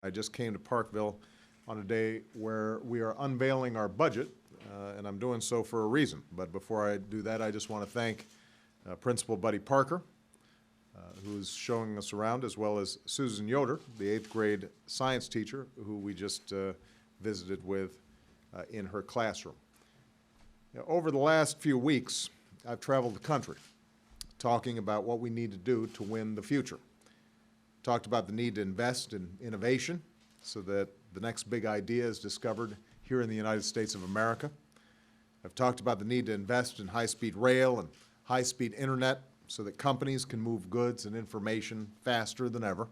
I just came to Parkville on a day where we are unveiling our budget, and I'm doing so for a reason. But before I do that, I just want to thank Principal Buddy Parker, who's showing us around, as well as Susan Yoder, the 8th grade science teacher, who we just visited with in her classroom. Now, over the last few weeks, I've traveled the country talking about what we need to do to win the future. Talked about the need to invest in innovation so that the next big idea is discovered here in the United States of America. I've talked about the need to invest in high-speed rail and high-speed internet so that companies can move goods and information faster than ever.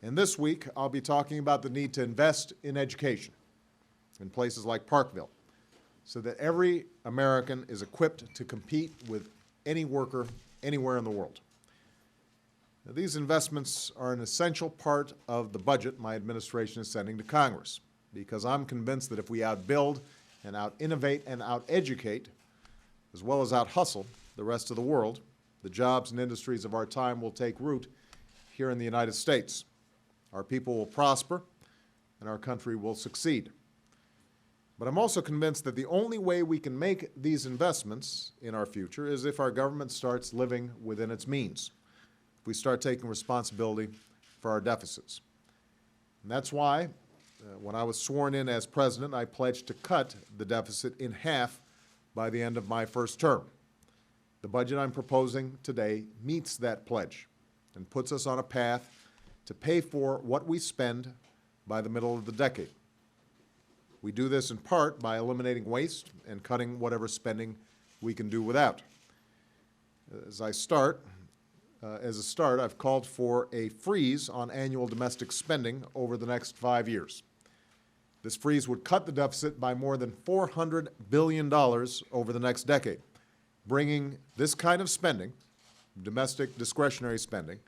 And this week, I'll be talking about the need to invest in education in places like Parkville so that every American is equipped to compete with any worker anywhere in the world. Now, these investments are an essential part of the budget my administration is sending to Congress, because I'm convinced that if we outbuild and out-innovate and out-educate, as well as out-hustle the rest of the world, the jobs and industries of our time will take root here in the United States. Our people will prosper, and our country will succeed. But I'm also convinced that the only way we can make these investments in our future is if our government starts living within its means, if we start taking responsibility for our deficits. And that's why, when I was sworn in as president, I pledged to cut the deficit in half by the end of my first term. The budget I'm proposing today meets that pledge and puts us on a path to pay for what we spend by the middle of the decade. We do this in part by eliminating waste and cutting whatever spending we can do without. As a start, I've called for a freeze on annual domestic spending over the next 5 years. This freeze would cut the deficit by more than $400 billion over the next decade, bringing this kind of spending, domestic discretionary spending,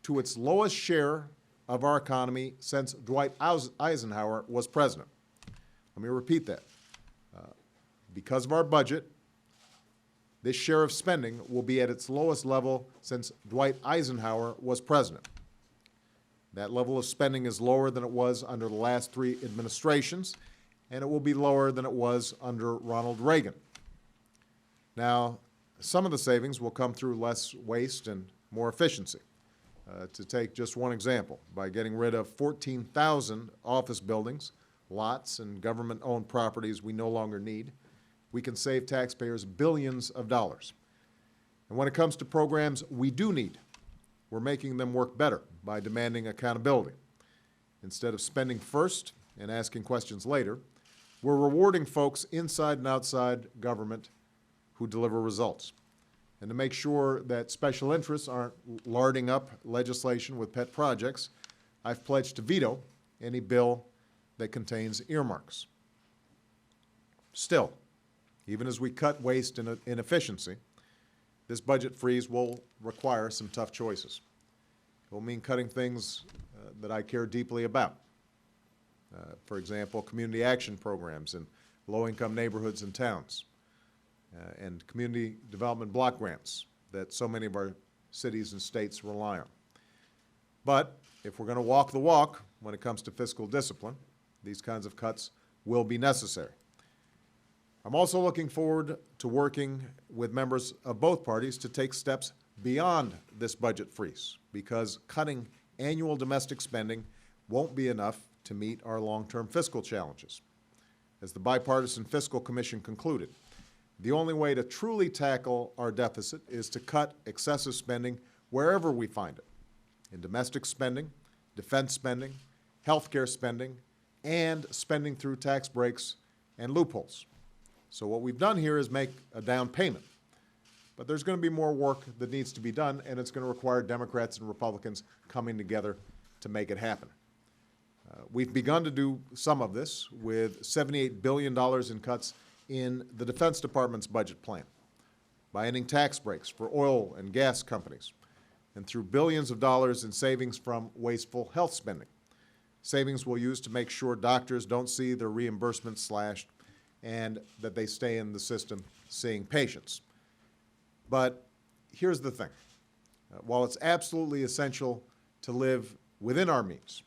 to its lowest share of our economy since Dwight Eisenhower was president. Let me repeat that. Because of our budget, this share of spending will be at its lowest level since Dwight Eisenhower was president. That level of spending is lower than it was under the last 3 administrations, and it will be lower than it was under Ronald Reagan. Now, some of the savings will come through less waste and more efficiency. To take just one example, by getting rid of 14,000 office buildings, lots, and government-owned properties we no longer need, we can save taxpayers billions of dollars. And when it comes to programs we do need, we're making them work better by demanding accountability. Instead of spending first and asking questions later, we're rewarding folks inside and outside government who deliver results. And to make sure that special interests aren't larding up legislation with pet projects, I've pledged to veto any bill that contains earmarks. Still, even as we cut waste and inefficiency, this budget freeze will require some tough choices. It will mean cutting things that I care deeply about. For example, community action programs in low-income neighborhoods and towns, and community development block grants that so many of our cities and states rely on. But if we're going to walk the walk when it comes to fiscal discipline, these kinds of cuts will be necessary. I'm also looking forward to working with members of both parties to take steps beyond this budget freeze, because cutting annual domestic spending won't be enough to meet our long-term fiscal challenges. As the Bipartisan Fiscal Commission concluded, the only way to truly tackle our deficit is to cut excessive spending wherever we find it, in domestic spending, defense spending, health care spending, and spending through tax breaks and loopholes. So what we've done here is make a down payment. But there's going to be more work that needs to be done, and it's going to require Democrats and Republicans coming together to make it happen. We've begun to do some of this with $78 billion in cuts in the Defense Department's budget plan, by ending tax breaks for oil and gas companies, and through billions of dollars in savings from wasteful health spending. Savings we'll use to make sure doctors don't see their reimbursements slashed and that they stay in the system seeing patients. But here's the thing. While it's absolutely essential to live within our means,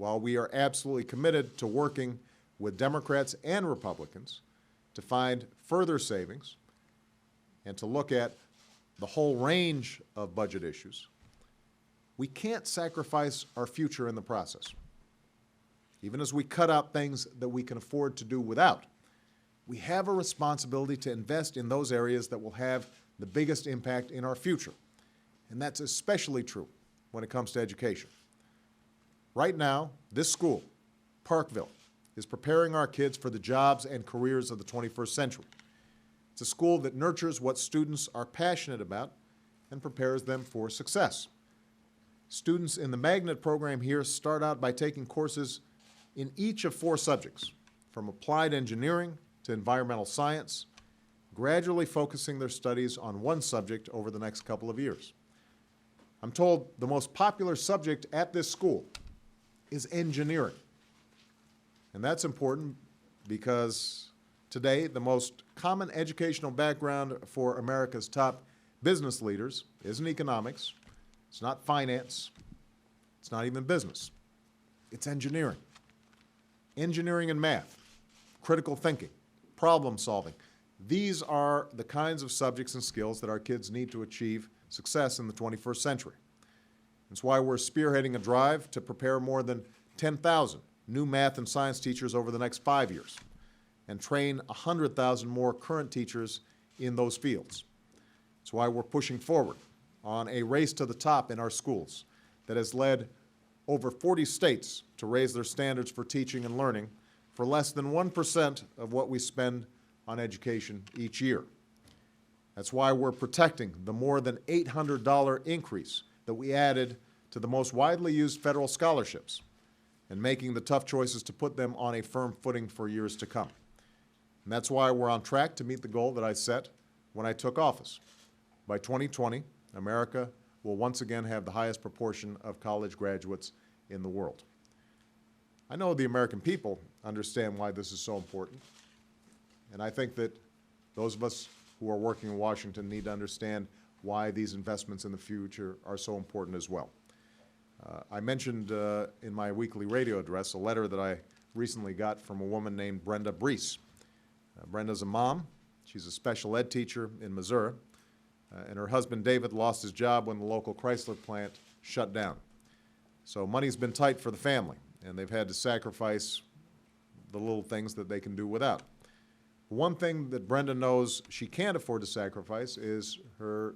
while we are absolutely committed to working with Democrats and Republicans to find further savings and to look at the whole range of budget issues, we can't sacrifice our future in the process. Even as we cut out things that we can afford to do without, we have a responsibility to invest in those areas that will have the biggest impact in our future. And that's especially true when it comes to education. Right now, this school, Parkville, is preparing our kids for the jobs and careers of the 21st century. It's a school that nurtures what students are passionate about and prepares them for success. Students in the magnet program here start out by taking courses in each of 4 subjects, from applied engineering to environmental science, gradually focusing their studies on one subject over the next couple of years. I'm told the most popular subject at this school is engineering. And that's important because today the most common educational background for America's top business leaders isn't economics, it's not finance, it's not even business. It's engineering. Engineering and math, critical thinking, problem solving. These are the kinds of subjects and skills that our kids need to achieve success in the 21st century. That's why we're spearheading a drive to prepare more than 10,000 new math and science teachers over the next 5 years and train 100,000 more current teachers in those fields. That's why we're pushing forward on a race to the top in our schools that has led over 40 states to raise their standards for teaching and learning for less than 1% of what we spend on education each year. That's why we're protecting the more than $800 increase that we added to the most widely used federal scholarships and making the tough choices to put them on a firm footing for years to come. And that's why we're on track to meet the goal that I set when I took office. By 2020, America will once again have the highest proportion of college graduates in the world. I know the American people understand why this is so important, and I think that those of us who are working in Washington need to understand why these investments in the future are so important as well. I mentioned in my weekly radio address a letter that I recently got from a woman named Brenda Brees. Brenda's a mom. She's a special ed teacher in Missouri, and her husband David lost his job when the local Chrysler plant shut down. So money's been tight for the family, and they've had to sacrifice the little things that they can do without. One thing that Brenda knows she can't afford to sacrifice is her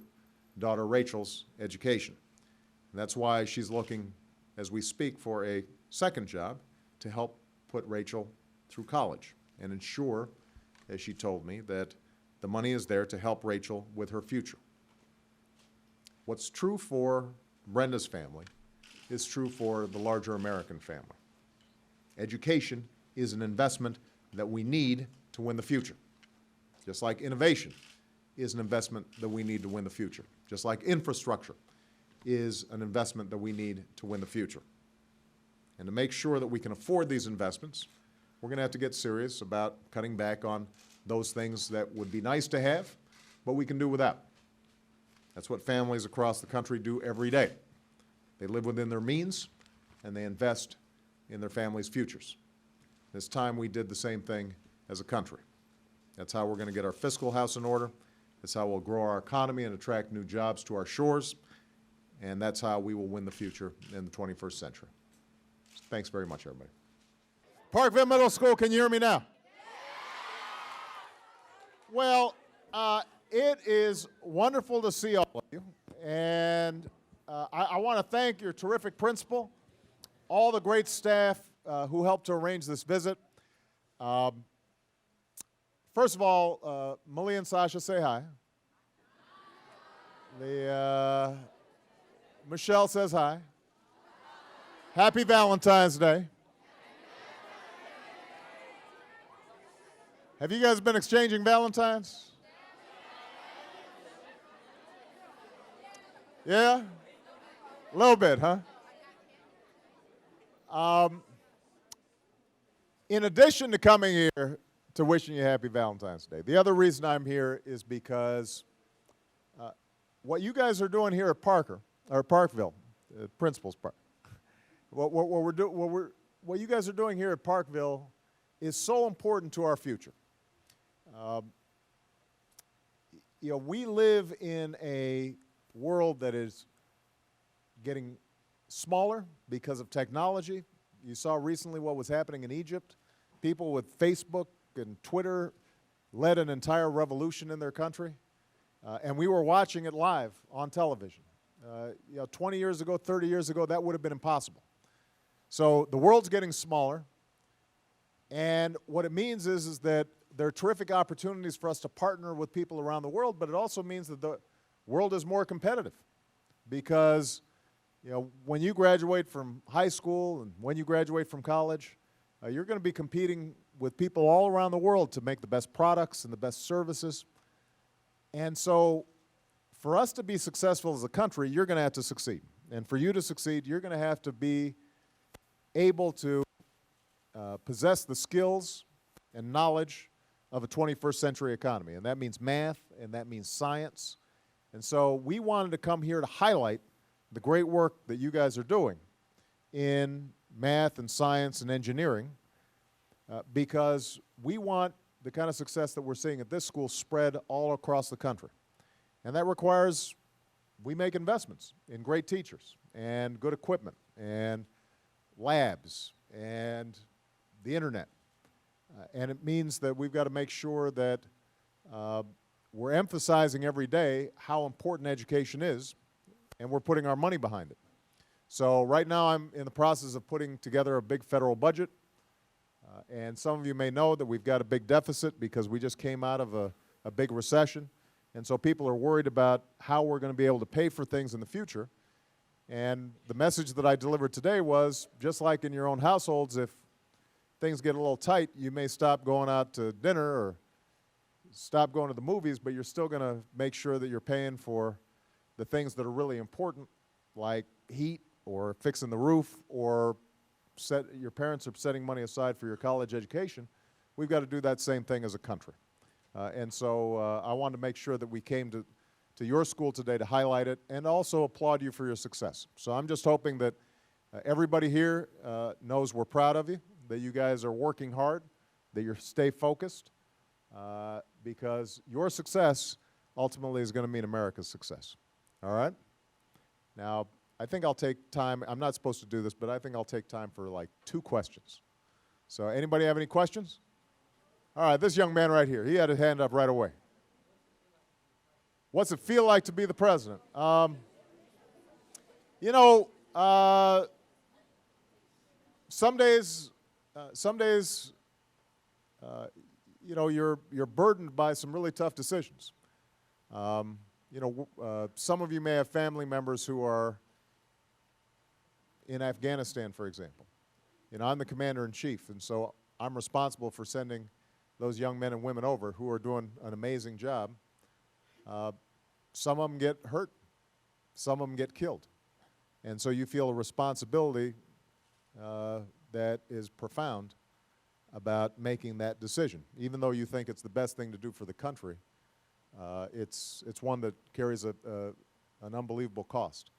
daughter Rachel's education. And that's why she's looking, as we speak, for a second job to help put Rachel through college and ensure, as she told me, that the money is there to help Rachel with her future. What's true for Brenda's family is true for the larger American family. Education is an investment that we need to win the future. Just like innovation is an investment that we need to win the future. Just like infrastructure is an investment that we need to win the future. And to make sure that we can afford these investments, we're going to have to get serious about cutting back on those things that would be nice to have, but we can do without. That's what families across the country do every day. They live within their means, and they invest in their families' futures. It's time we did the same thing as a country. That's how we're going to get our fiscal house in order. That's how we'll grow our economy and attract new jobs to our shores. And that's how we will win the future in the 21st century. Thanks very much, everybody. Parkville Middle School, can you hear me now? Well, it is wonderful to see all of you. And I want to thank your terrific principal, all the great staff who helped to arrange this visit. First of all, Malia and Sasha, say hi. Michelle says hi. Happy Valentine's Day. Have you guys been exchanging Valentines? Yeah? A little bit, huh? In addition to coming here to wishing you happy Valentine's Day, the other reason I'm here is because what you guys are doing here at Parkville, Principal's Park, What you guys are doing here at Parkville is so important to our future. We live in a world that is getting smaller because of technology. You saw recently what was happening in Egypt. People with Facebook and Twitter led an entire revolution in their country, and we were watching it live on television. 20 years ago, 30 years ago, that would have been impossible. So the world's getting smaller, and what it means is that there are terrific opportunities for us to partner with people around the world, but it also means that the world is more competitive because when you graduate from high school and when you graduate from college, you're going to be competing with people all around the world to make the best products and the best services. And so for us to be successful as a country, you're going to have to succeed. And for you to succeed, you're going to have to be able to possess the skills and knowledge of a 21st century economy. And that means math, and that means science. And so we wanted to come here to highlight the great work that you guys are doing in math and science and engineering because we want the kind of success that we're seeing at this school spread all across the country. And that requires we make investments in great teachers and good equipment and labs and the internet. And it means that we've got to make sure that we're emphasizing every day how important education is, and we're putting our money behind it. So right now I'm in the process of putting together a big federal budget, and some of you may know that we've got a big deficit because we just came out of a big recession, and so people are worried about how we're going to be able to pay for things in the future. And the message that I delivered today was, just like in your own households, if things get a little tight, you may stop going out to dinner or stop going to the movies, but you're still going to make sure that you're paying for the things that are really important, like heat or fixing the roof, or your parents are setting money aside for your college education. We've got to do that same thing as a country. And so I wanted to make sure that we came to your school today to highlight it and also applaud you for your success. So I'm just hoping that everybody here knows we're proud of you, that you guys are working hard, that you stay focused, because your success ultimately is going to mean America's success. All right? Now, I think I'll take time. I'm not supposed to do this, but I think I'll take time for like 2 questions. So anybody have any questions? All right, this young man right here, he had his hand up right away. What's it feel like to be the president? Some days, you're burdened by some really tough decisions. Some of you may have family members who are in Afghanistan, for example. I'm the commander-in-chief, and so I'm responsible for sending those young men and women over who are doing an amazing job. Some of them get hurt. Some of them get killed. And so you feel a responsibility that is profound about making that decision. Even though you think it's the best thing to do for the country, it's one that carries an unbelievable cost.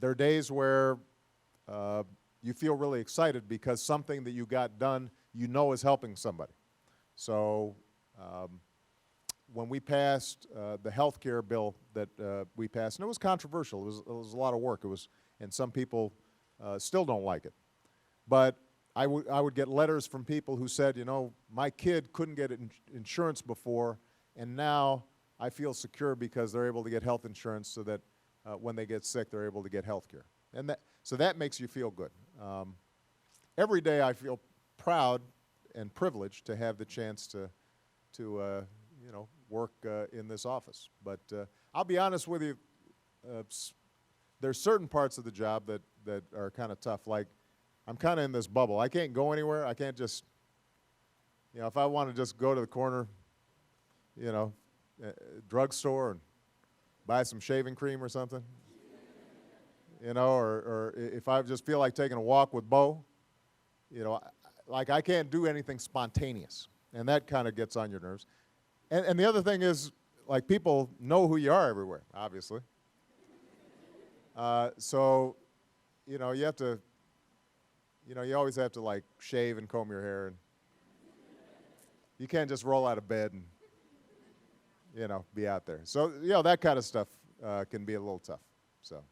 There are days where you feel really excited because something that you got done is helping somebody. So when we passed the health care bill that we passed, and it was controversial, it was a lot of work, and some people still don't like it. But I would get letters from people who said, my kid couldn't get insurance before, and now I feel secure because they're able to get health insurance so that when they get sick, they're able to get health care. And so that makes you feel good. Every day I feel proud and privileged to have the chance to work in this office. But I'll be honest with you, there's certain parts of the job that are kind of tough. Like, I'm kind of in this bubble. I can't go anywhere. I can't just, if I want to just go to the corner, drugstore and buy some shaving cream or something, or if I just feel like taking a walk with Bo, like I can't do anything spontaneous, and that kind of gets on your nerves. And the other thing is, like, people know who you are everywhere, obviously. So, you know, you have to, you know, you always have to like shave and comb your hair, and you can't just roll out of bed and, you know, be out there. So, you know, that kind of stuff can be a little tough. So,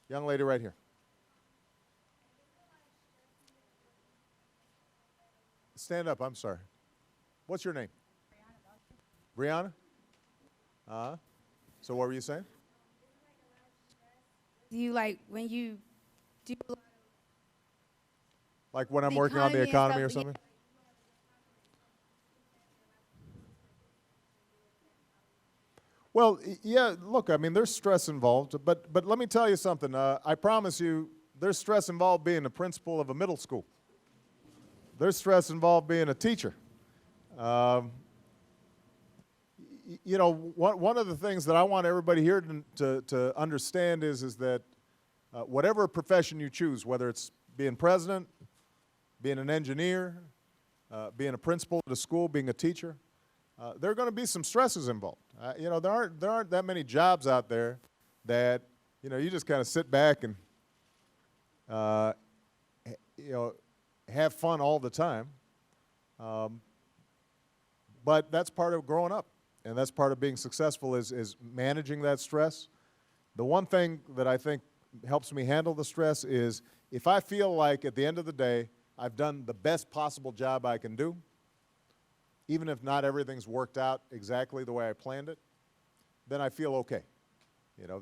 young lady right here. Stand up, I'm sorry. What's your name? Brianna? So what were you saying? You like when you do Like when I'm the working on the economy or stuff, something? Well, yeah, look, I mean, there's stress involved, but let me tell you something. I promise you, there's stress involved being a principal of a middle school. There's stress involved being a teacher. Um, you know, one of the things that I want everybody here to understand is that whatever profession you choose, whether it's being president, being an engineer, being a principal at a school, being a teacher, there are going to be some stresses involved. You know, there aren't that many jobs out there that, you know, you just kind of sit back and, you know, have fun all the time. But that's part of growing up, and that's part of being successful is managing that stress. The one thing that I think helps me handle the stress is if I feel like at the end of the day I've done the best possible job I can do, even if not everything's worked out exactly the way I planned it, then I feel okay. You know,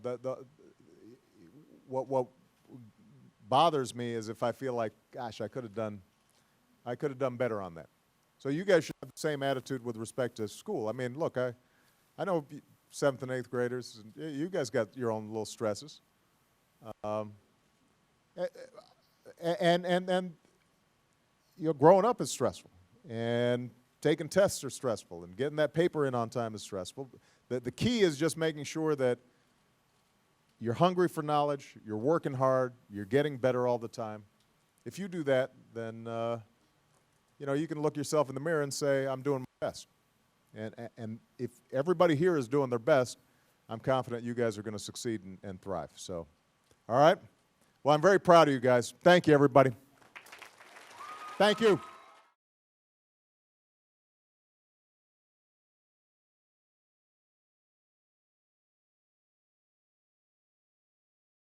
what bothers me is if I feel like, gosh, I could have done better on that. So you guys should have the same attitude with respect to school. I mean, look, I know 7th and 8th graders, and you guys got your own little stresses. And you know, growing up is stressful, and taking tests are stressful, and getting that paper in on time is stressful. The key is just making sure that you're hungry for knowledge, you're working hard, you're getting better all the time. If you do that, then you know, you can look yourself in the mirror and say, I'm doing my best. And if everybody here is doing their best, I'm confident you guys are going to succeed and thrive. So, all right? Well, I'm very proud of you guys. Thank you, everybody. Thank you.